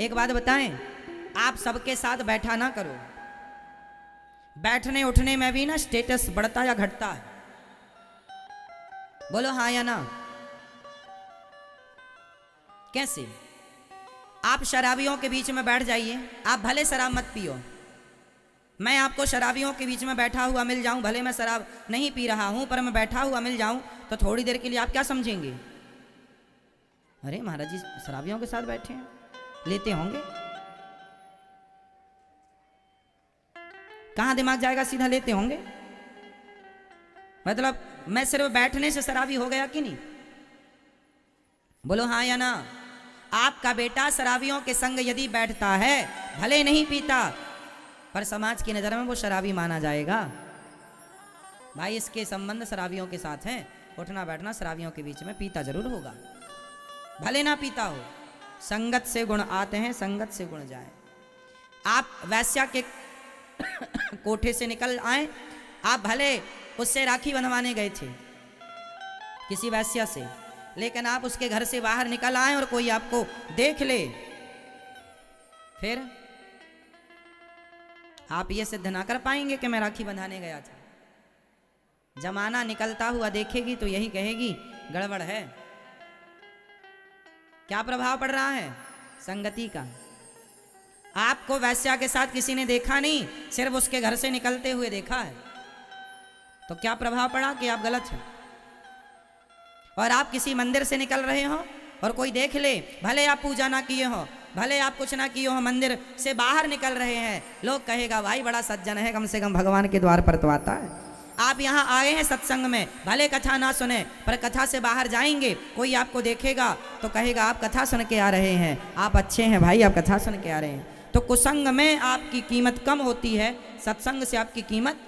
एक बात बताएं, आप सबके साथ बैठा ना करो। बैठने उठने में भी ना स्टेटस बढ़ता या घटता है? बोलो हाँ या ना। कैसे? आप शराबियों के बीच में बैठ जाइए, आप भले शराब मत पियो, मैं आपको शराबियों के बीच में बैठा हुआ मिल जाऊं, भले मैं शराब नहीं पी रहा हूं पर मैं बैठा हुआ मिल जाऊं, तो थोड़ी देर के लिए आप क्या समझेंगे? अरे महाराज जी शराबियों के साथ बैठे हैं, लेते होंगे। कहां दिमाग जाएगा? सीधा लेते होंगे। मतलब मैं सिर्फ बैठने से शराबी हो गया कि नहीं? बोलो हाँ या ना। आपका बेटा शराबियों के संग यदि बैठता है, भले नहीं पीता, पर समाज की नजर में वो शराबी माना जाएगा। भाई इसके संबंध शराबियों के साथ हैं, उठना बैठना शराबियों के बीच में, पीता जरूर होगा, भले ना पीता हो। संगत से गुण आते हैं, संगत से गुण जाए। आप वैश्या के कोठे से निकल आए, आप भले उससे राखी बंधवाने गए थे किसी वैश्या से, लेकिन आप उसके घर से बाहर निकल आए और कोई आपको देख ले, फिर आप ये सिद्ध ना कर पाएंगे कि मैं राखी बंधाने गया था। जमाना निकलता हुआ देखेगी तो यही कहेगी गड़बड़ है। क्या प्रभाव पड़ रहा है? संगति का। आपको वैश्या के साथ किसी ने देखा नहीं, सिर्फ उसके घर से निकलते हुए देखा है, तो क्या प्रभाव पड़ा कि आप गलत हैं। और आप किसी मंदिर से निकल रहे हो और कोई देख ले, भले आप पूजा ना किए हो, भले आप कुछ ना किए हो, मंदिर से बाहर निकल रहे हैं, लोग कहेगा भाई बड़ा सज्जन है, कम से कम भगवान के द्वार पर तो आता है। आप यहाँ आए हैं सत्संग में, भले कथा ना सुने, पर कथा से बाहर जाएंगे, कोई आपको देखेगा तो कहेगा आप कथा सुन के आ रहे हैं, आप अच्छे हैं भाई, आप कथा सुन के आ रहे हैं। तो कुसंग में आपकी कीमत कम होती है, सत्संग से आपकी कीमत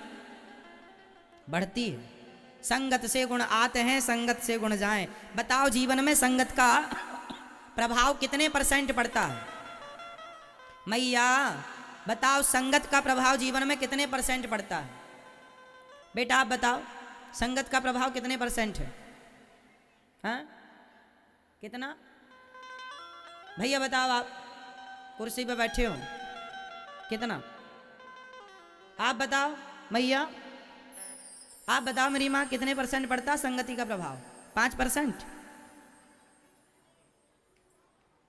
बढ़ती है। संगत से गुण आते हैं, संगत से गुण जाएं। बताओ जीवन में संगत का प्रभाव कितने % पड़ता है? मैया बताओ संगत का प्रभाव जीवन में कितने % पड़ता है? बेटा आप बताओ संगत का प्रभाव कितने % है? हाँ कितना? भैया बताओ, आप कुर्सी पे बैठे हो, कितना? आप बताओ मैया, आप बताओ मेरी माँ, कितने % पड़ता संगति का प्रभाव? 5%?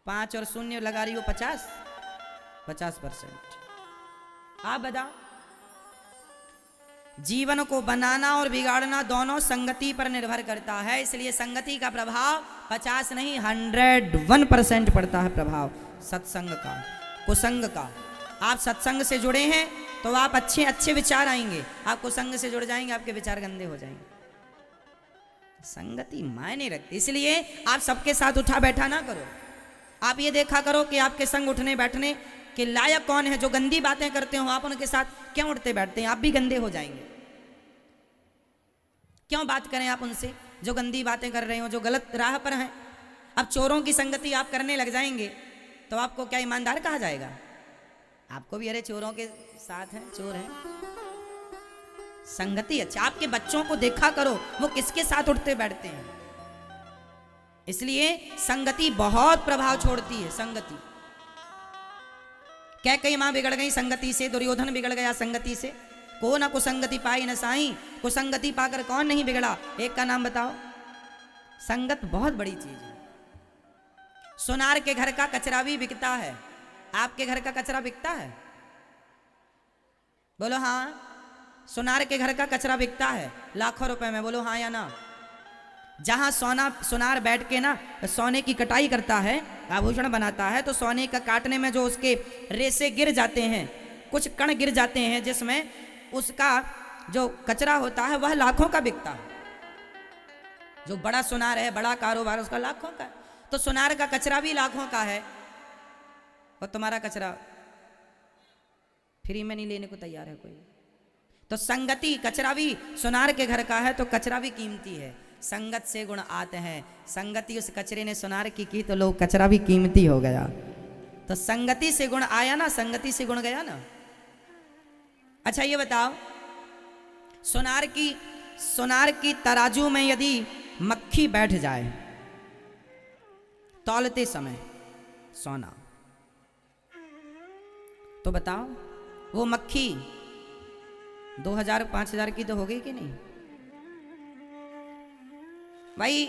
5 और 0 लगा रही हो 50%। आप बताओ। जीवन को बनाना और बिगाड़ना दोनों संगति पर निर्भर करता है, इसलिए संगति का प्रभाव 50 नहीं 101% पड़ता है प्रभाव सत्संग का, कुसंग का। आप सत्संग से जुड़े हैं तो आप अच्छे अच्छे विचार आएंगे, आप कुसंग से जुड़ जाएंगे आपके विचार गंदे हो जाएंगे। संगति मायने रखती, इसलिए आप सबके साथ उठा बैठा ना करो। आप ये देखा करो कि आपके संग उठने बैठने के लायक कौन है। जो गंदी बातें करते हो आप उनके साथ क्यों उठते बैठते हैं? आप भी गंदे हो जाएंगे। क्यों बात करें आप उनसे जो गंदी बातें कर रहे हो, जो गलत राह पर हैं? अब चोरों की संगति आप करने लग जाएंगे तो आपको क्या ईमानदार कहा जाएगा? आपको भी अरे चोरों के साथ हैं, चोर हैं। संगति अच्छा। आपके बच्चों को देखा करो वो किसके साथ उठते बैठते हैं। इसलिए संगति बहुत प्रभाव छोड़ती है। संगति कैकेयी मां बिगड़ गई संगति से, दुर्योधन बिगड़ गया संगति से। को ना कुसंगति पाई न साई, कुसंगति पाकर कौन नहीं बिगड़ा? एक का नाम बताओ। संगत बहुत बड़ी चीज है। सोनार के घर का कचरा भी बिकता है, आपके घर का कचरा बिकता है? बोलो हाँ। सोनार के घर का कचरा बिकता है लाखों रुपए में, बोलो हाँ या ना। जहां सोनार बैठ के ना सोने की कटाई करता है, आभूषण बनाता है, तो सोने का काटने में जो उसके रेसे गिर जाते हैं, कुछ कण गिर जाते हैं, जिसमें उसका जो कचरा होता है वह लाखों का बिकता है। जो बड़ा सोनार है, बड़ा कारोबार, उसका लाखों का। तो सोनार का कचरा भी लाखों का है और तुम्हारा कचरा फ्री में नहीं लेने को तैयार है कोई। तो संगति, कचरा भी सोनार के घर का है तो कचरा भी कीमती है। संगत से गुण आते हैं। संगति उस कचरे ने सोनार की तो लोग कचरा भी कीमती हो गया। तो संगति से गुण आया ना, संगति से गुण गया ना। अच्छा ये बताओ, सोनार की तराजू में यदि मक्खी बैठ जाए तौलते समय सोना, तो बताओ वो मक्खी 2000-5000 की तो हो गई कि नहीं? भाई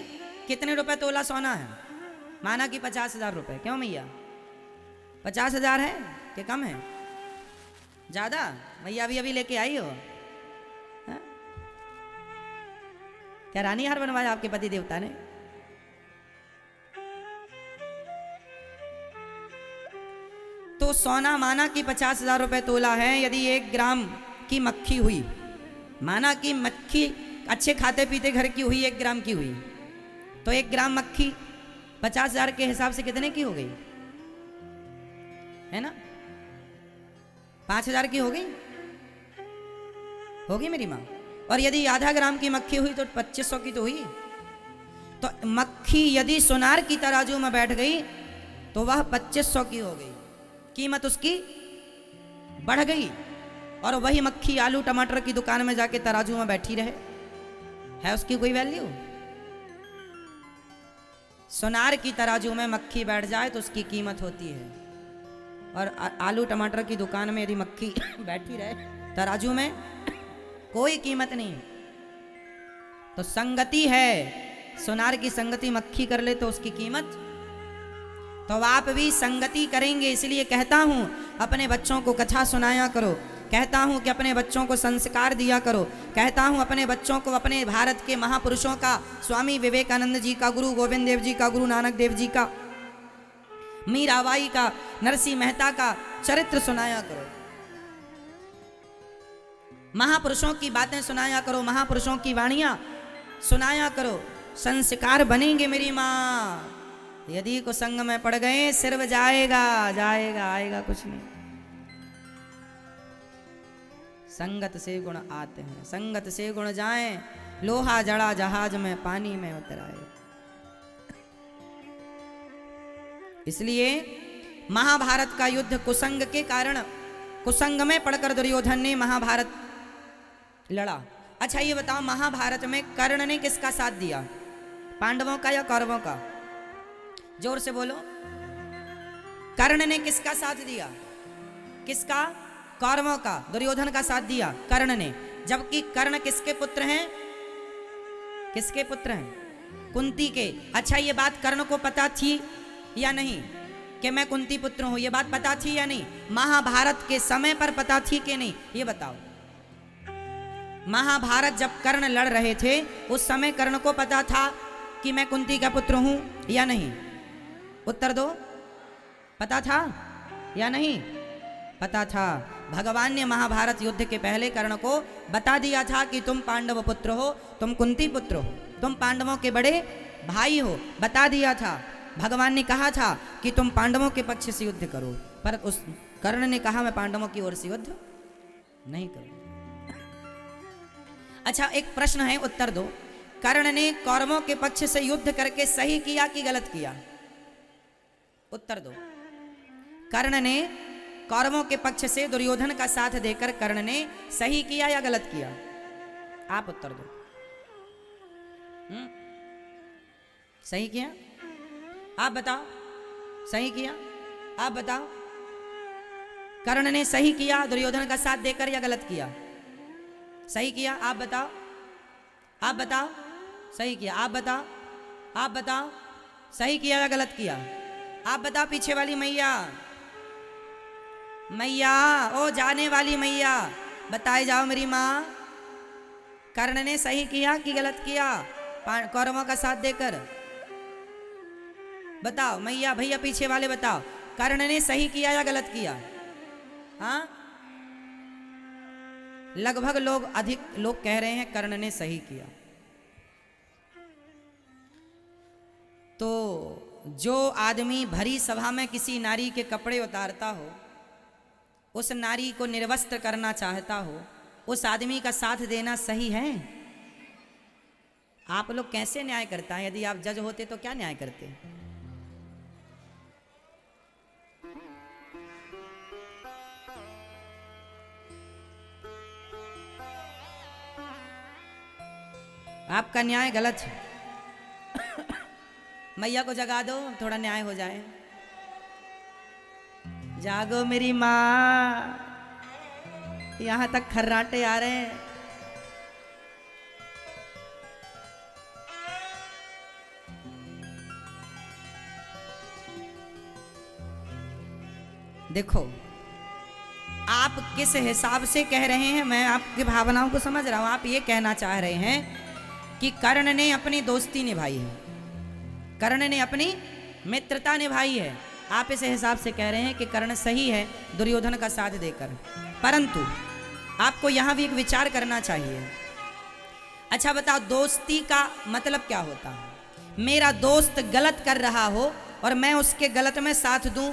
कितने रुपए तोला सोना है? माना कि 50,000 रुपए। क्यों मैया 50,000 है कि कम है? ज्यादा? भैया अभी अभी लेके आई हो हा? क्या रानी हार बनवाया आपके पति देवता ने? तो सोना माना कि 50,000 रुपए तोला है। यदि 1 ग्राम की मक्खी हुई, माना कि मक्खी अच्छे खाते पीते घर की हुई, 1 ग्राम की हुई, तो 1 ग्राम मक्खी 50,000 के हिसाब से कितने की हो गई? है ना? 5,000 की हो गई? होगी मेरी माँ? और यदि आधा ग्राम की मक्खी हुई तो 2500 की तो हुई। तो मक्खी यदि सोनार की तराजू में बैठ गई तो वह 2500 की हो गई, कीमत उसकी बढ़ गई। और वही मक्खी आलू टमाटर की दुकान में जाके तराजू में बैठी रहे, है उसकी कोई वैल्यू? सोनार की तराजू में मक्खी बैठ जाए तो उसकी कीमत होती है। और आलू टमाटर की दुकान में यदि मक्खी बैठी रहे तराजू में, कोई कीमत नहीं। तो संगति है, सोनार की संगति मक्खी कर ले तो उसकी कीमत। तो आप भी संगति करेंगे, इसलिए कहता हूं अपने बच्चों को कथा सुनाया करो, कहता हूं कि अपने बच्चों को संस्कार दिया करो, कहता हूं अपने बच्चों को अपने भारत के महापुरुषों का, स्वामी विवेकानंद जी का, गुरु गोविंद देव जी का, गुरु नानक देव जी का, मीराबाई का, नरसिंह मेहता का चरित्र सुनाया करो, महापुरुषों की बातें सुनाया करो, महापुरुषों की वाणियां सुनाया करो। संस्कार बनेंगे मेरी माँ। यदि को संग में पड़ गए सिर्फ जाएगा जाएगा, आएगा कुछ नहीं। संगत से गुण आते हैं, संगत से गुण जाए, लोहा जड़ा जहाज में पानी में उतराए। इसलिए महाभारत का युद्ध कुसंग के कारण, कुसंग में पड़कर दुर्योधन ने महाभारत लड़ा। अच्छा ये बताओ, महाभारत में कर्ण ने किसका साथ दिया? पांडवों का या कौरवों का? जोर से बोलो। कर्ण ने किसका साथ दिया? किसका? कौरवों का। दुर्योधन का साथ दिया कर्ण ने। जबकि कर्ण किसके पुत्र हैं? किसके पुत्र हैं? कुंती के। अच्छा ये बात कर्ण को पता थी या नहीं कि मैं कुंती पुत्र हूं? ये बात पता थी या नहीं? महाभारत के समय पर पता थी कि नहीं, ये बताओ। महाभारत जब कर्ण लड़ रहे थे उस समय कर्ण को पता था कि मैं कुंती का पुत्र हूं या नहीं? उत्तर दो। पता था या नहीं? पता था। भगवान ने महाभारत युद्ध के पहले कर्ण को बता दिया था कि तुम पांडव पुत्र हो, तुम कुंती पुत्र हो, तुम पांडवों के बड़े भाई हो, बता दिया था। भगवान ने कहा था कि तुम पांडवों के पक्ष से युद्ध करो, पर उस कर्ण ने कहा मैं पांडवों की ओर से युद्ध नहीं करूं। अच्छा एक प्रश्न है, उत्तर दो। कर्ण ने कौरवों के पक्ष से युद्ध करके सही किया कि गलत किया? उत्तर दो। कर्ण ने कौरवों के पक्ष से दुर्योधन का साथ देकर कर्ण ने सही किया या गलत किया? आप उत्तर दो। सही किया? आप बताओ। सही किया? आप बताओ। कर्ण ने सही किया दुर्योधन का साथ देकर या गलत किया? सही किया? आप बताओ। आप बताओ। सही किया? आप बताओ। आप बताओ। सही किया या गलत किया? आप बताओ। पीछे वाली मैया, मैया, ओ जाने वाली मैया, बताए जाओ मेरी माँ, कर्ण ने सही किया कि गलत किया कौरवों का साथ देकर? बताओ मैया, भैया पीछे वाले बताओ, कर्ण ने सही किया या गलत किया? हाँ, लगभग लोग, अधिक लोग कह रहे हैं कर्ण ने सही किया। तो जो आदमी भरी सभा में किसी नारी के कपड़े उतारता हो, उस नारी को निर्वस्त्र करना चाहता हो, उस आदमी का साथ देना सही है? आप लोग कैसे न्याय करता है? यदि आप जज होते तो क्या न्याय करते? आपका न्याय गलत है। मैया को जगा दो, थोड़ा न्याय हो जाए। जागो मेरी माँ, यहां तक खर्राटे आ रहे हैं। देखो आप किस हिसाब से कह रहे हैं, मैं आपकी भावनाओं को समझ रहा हूं। आप ये कहना चाह रहे हैं कि कर्ण ने अपनी दोस्ती निभाई है, कर्ण ने अपनी मित्रता निभाई है। आप इस हिसाब से कह रहे हैं कि कर्ण सही है दुर्योधन का साथ देकर, परंतु आपको यहां भी एक विचार करना चाहिए। अच्छा बताओ, दोस्ती का मतलब क्या होता है? मेरा दोस्त गलत कर रहा हो और मैं उसके गलत में साथ दूं,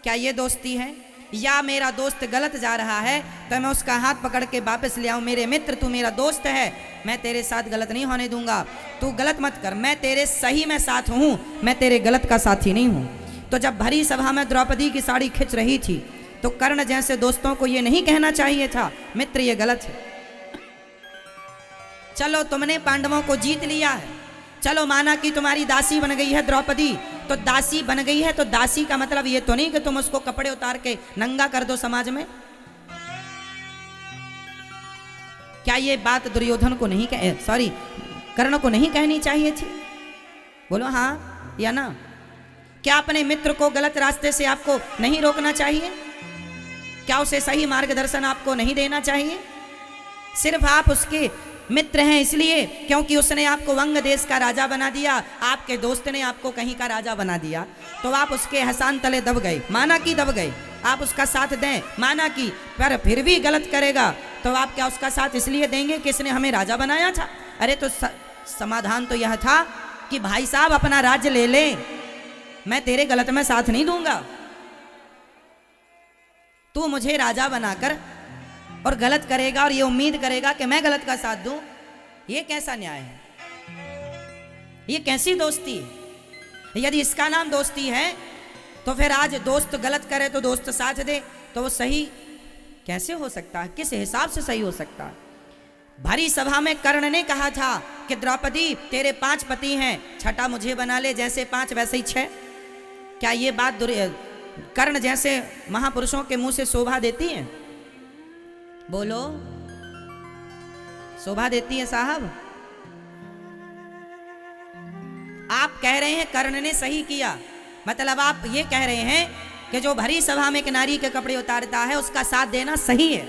क्या ये दोस्ती है? या मेरा दोस्त गलत जा रहा है तो मैं उसका हाथ पकड़ के वापस ले आऊं, मेरे मित्र तू मेरा दोस्त है, मैं तेरे साथ गलत नहीं होने दूंगा, तू गलत मत कर, मैं तेरे सही में साथ हूं, मैं तेरे गलत का साथी नहीं हूं। तो जब भरी सभा में द्रौपदी की साड़ी खिंच रही थी तो कर्ण जैसे दोस्तों को ये नहीं कहना चाहिए था मित्र ये गलत है। चलो तुमने पांडवों को जीत लिया है, चलो माना कि तुम्हारी दासी बन गई है द्रौपदी, तो दासी बन गई है तो दासी का मतलब ये तो नहीं कि तुम उसको कपड़े उतार के नंगा कर दो समाज में। क्या ये बात दुर्योधन को नहीं कर्ण को नहीं कहनी चाहिए थी? बोलो हाँ या ना। क्या अपने मित्र को गलत रास्ते से आपको नहीं रोकना चाहिए? क्या उसे सही मार्गदर्शन आपको नहीं देना चाहिए? सिर्फ आप उसके मित्र हैं इसलिए क्योंकि उसने आपको वंग देश का राजा बना दिया, आपके दोस्त ने आपको कहीं का राजा बना दिया, तो आप उसके हसान तले दब गए, माना कि दब गए, आप उसका साथ दें, माना कि, पर फिर भी गलत करेगा तो आप क्या उसका साथ इसलिए देंगे कि इसने हमें राजा बनाया था? अरे तो समाधान तो यह था कि भाई साहब अपना राज्य ले ले, मैं तेरे गलत में साथ नहीं दूंगा, तू मुझे राजा बनाकर और गलत करेगा और ये उम्मीद करेगा कि मैं गलत का साथ दूं, ये कैसा न्याय है? ये कैसी दोस्ती है? यदि इसका नाम दोस्ती है तो फिर आज दोस्त गलत करे तो दोस्त साथ दे, तो वो सही कैसे हो सकता है? किस हिसाब से सही हो सकता है? भरी सभा में कर्ण ने कहा था कि द्रौपदी तेरे 5 पति हैं, छठा मुझे बना ले, जैसे 5 वैसे ही 6। क्या ये बात कर्ण जैसे महापुरुषों के मुंह से शोभा देती है? बोलो, शोभा देती है साहब? आप कह रहे हैं कर्ण ने सही किया, मतलब आप ये कह रहे हैं कि जो भरी सभा में एक नारी के कपड़े उतारता है उसका साथ देना सही है।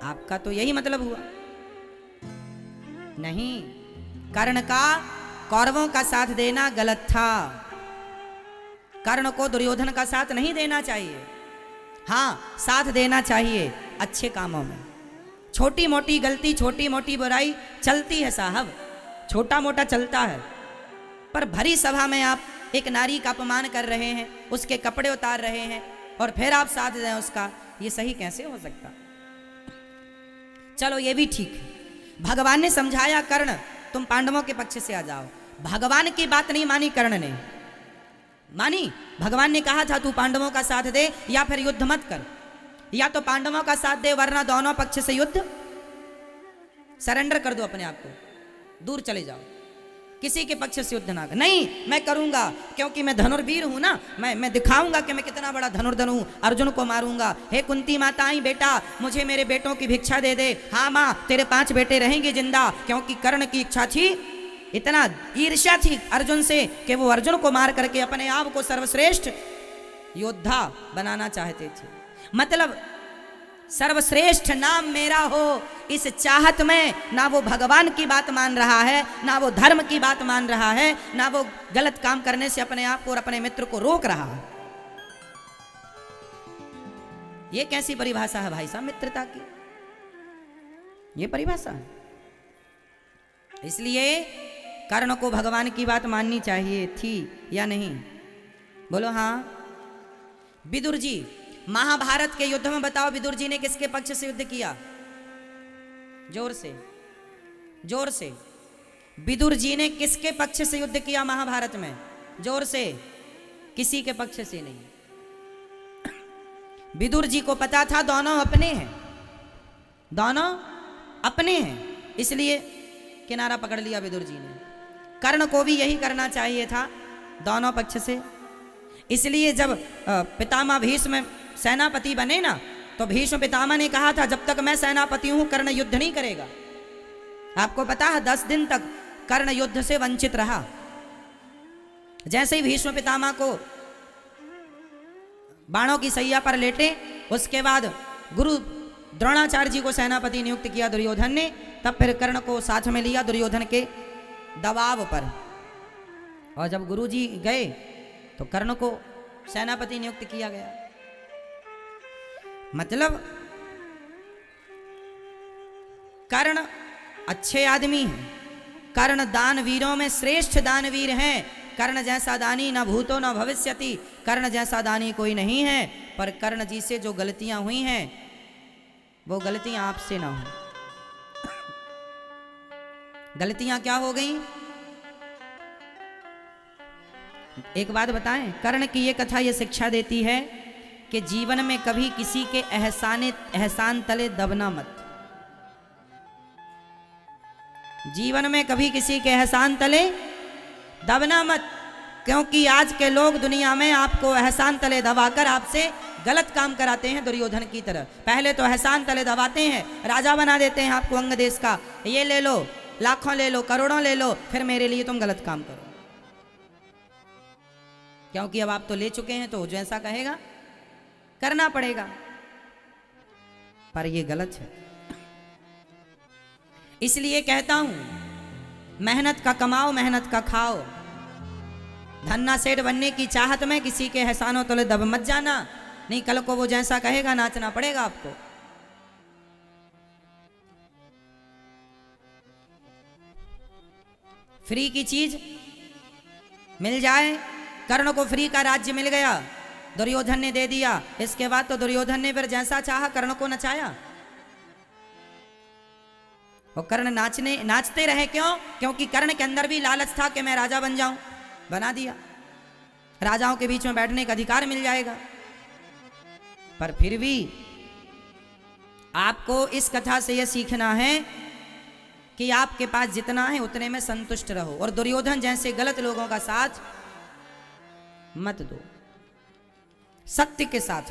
आपका तो यही मतलब हुआ। नहीं, कर्ण का कौरवों का साथ देना गलत था, कर्ण को दुर्योधन का साथ नहीं देना चाहिए। हाँ, साथ देना चाहिए अच्छे कामों में। छोटी मोटी गलती, छोटी मोटी बुराई चलती है साहब, छोटा मोटा चलता है, पर भरी सभा में आप एक नारी का अपमान कर रहे हैं, उसके कपड़े उतार रहे हैं और फिर आप साथ दें उसका, ये सही कैसे हो सकता? चलो ये भी ठीक है, भगवान ने समझाया कर्ण तुम पांडवों के पक्ष से आ जाओ, भगवान की बात नहीं मानी कर्ण ने, मानी भगवान ने कहा था तू पांडवों का साथ दे या फिर युद्ध मत कर, या तो पांडवों का साथ दे वरना दोनों पक्ष से युद्ध, सरेंडर कर दो अपने आप को, दूर चले जाओ, किसी के पक्ष से युद्ध ना कर। नहीं, मैं करूंगा क्योंकि मैं धनुर्वीर हूं ना, मैं दिखाऊंगा कि मैं कितना बड़ा धनुर्धर हूं, अर्जुन को मारूंगा। हे कुंती माता आई बेटा मुझे मेरे बेटों की भिक्षा दे दे। हाँ माँ, तेरे 5 बेटे रहेंगे जिंदा, क्योंकि कर्ण की इच्छा थी, इतना ईर्ष्या थी अर्जुन से कि वो अर्जुन को मार करके अपने आप को सर्वश्रेष्ठ योद्धा बनाना चाहते थे। मतलब सर्वश्रेष्ठ नाम मेरा हो, इस चाहत में ना वो भगवान की बात मान रहा है, ना वो धर्म की बात मान रहा है, ना वो गलत काम करने से अपने आप को और अपने मित्र को रोक रहा है। ये कैसी परिभाषा है भाई साहब मित्रता की? ये परिभाषा है। इसलिए कर्ण को भगवान की बात माननी चाहिए थी या नहीं? बोलो हाँ। विदुर जी, महाभारत के युद्ध में बताओ विदुर जी ने किसके पक्ष से युद्ध किया? जोर से, जोर से। विदुर जी ने किसके पक्ष से युद्ध किया महाभारत में? जोर से। किसी के पक्ष से नहीं। विदुर जी को पता था दोनों अपने हैं, दोनों अपने हैं, इसलिए किनारा पकड़ लिया विदुर जी ने। कर्ण को भी यही करना चाहिए था दोनों पक्ष से। इसलिए जब पितामह भीष्म सेनापति बने ना, तो भीष्म पितामह ने कहा था जब तक मैं सेनापति हूं कर्ण युद्ध नहीं करेगा। आपको पता है 10 दिन तक कर्ण युद्ध से वंचित रहा। जैसे ही भीष्म पितामह को बाणों की सैया पर लेटे, उसके बाद गुरु द्रोणाचार्य जी को सेनापति नियुक्त किया दुर्योधन ने, तब फिर कर्ण को साथ में लिया दुर्योधन के दबाव पर। और जब गुरु जी गए तो कर्ण को सेनापति नियुक्त किया गया। मतलब कर्ण अच्छे आदमी हैं, कर्ण दानवीरों में श्रेष्ठ दानवीर हैं। कर्ण जैसा दानी न भूतो न भविष्यति, कर्ण जैसा दानी कोई नहीं है। पर कर्ण जी से जो गलतियां हुई हैं वो गलतियां आपसे ना हो। गलतियां क्या हो गई? एक बात बताएं, कर्ण की ये कथा ये शिक्षा देती है कि जीवन में कभी किसी के एहसान तले दबना मत। जीवन में कभी किसी के एहसान तले दबना मत, क्योंकि आज के लोग दुनिया में आपको एहसान तले दबाकर आपसे गलत काम कराते हैं। दुर्योधन की तरह पहले तो एहसान तले दबाते हैं, राजा बना देते हैं आपको अंग देश का, ये ले लो, लाखों ले लो, करोड़ों ले लो, फिर मेरे लिए तुम गलत काम करो। क्योंकि अब आप तो ले चुके हैं, तो जैसा कहेगा करना पड़ेगा। पर ये गलत है। इसलिए कहता हूं, मेहनत का कमाओ, मेहनत का खाओ। धन्ना सेठ बनने की चाहत में किसी के एहसानों तले दब मत जाना, नहीं कल को वो जैसा कहेगा नाचना पड़ेगा आपको। फ्री की चीज मिल जाए, कर्ण को फ्री का राज्य मिल गया, दुर्योधन ने दे दिया। इसके बाद तो दुर्योधन ने फिर जैसा चाहा कर्ण को नचाया। वो कर्ण नाचते रहे। क्यों? क्योंकि कर्ण के अंदर भी लालच था कि मैं राजा बन जाऊं, बना दिया। राजाओं के बीच में बैठने का अधिकार मिल जाएगा। पर फिर भी आपको इस कथा से यह सीखना है कि आपके पास जितना है उतने में संतुष्ट रहो, और दुर्योधन जैसे गलत लोगों का साथ मत दो, सत्य के साथ